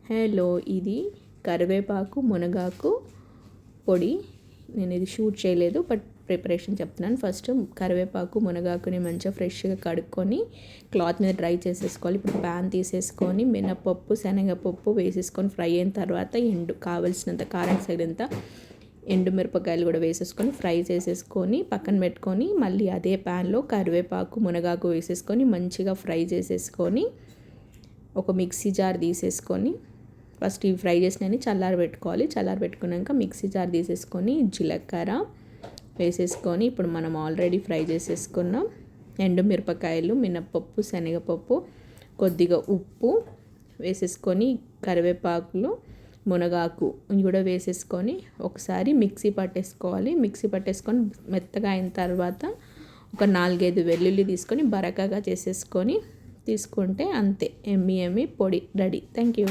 Hello, ఇది కరివేపాకు మునగాకు పొడి. నేను ఇది షూట్ చేయలేదు, బట్ ప్రిపరేషన్ చెప్తున్నాను. ఫస్ట్ కరివేపాకు మునగాకుని మంచిగా ఫ్రెష్గా కడుక్కొని క్లాత్ మీద డ్రై చేసేసుకోవాలి. ఇప్పుడు ప్యాన్ తీసేసుకొని మినపప్పు శనగపప్పు వేసేసుకొని ఫ్రై అయిన తర్వాత కావలసినంత కారం సైడంతా ఎండుమిరపకాయలు కూడా వేసేసుకొని ఫ్రై చేసేసుకొని పక్కన పెట్టుకొని మళ్ళీ అదే ప్యాన్లో కరివేపాకు మునగాకు వేసేసుకొని మంచిగా ఫ్రై చేసేసుకొని ఒక మిక్సీ జార్ తీసేసుకొని ఫస్ట్ ఇవి ఫ్రై చేసినవి చల్లారబెట్టుకున్నాక మిక్సీ జార్ తీసేసుకొని జీలకర్ర వేసేసుకొని ఇప్పుడు మనం ఆల్రెడీ ఫ్రై చేసేసుకున్నాం ఎండుమిరపకాయలు మినపప్పు శనగపప్పు కొద్దిగా ఉప్పు వేసేసుకొని కరివేపాకులు మునగాకు కూడా వేసేసుకొని ఒకసారి మిక్సీ పట్టేసుకొని మెత్తగా అయిన తర్వాత ఒక 4-5 వెల్లుల్లి తీసుకొని బరకగా చేసేసుకొని తీసుకుంటే అంతే, ఎమ్మి పొడి రెడీ. Thank you.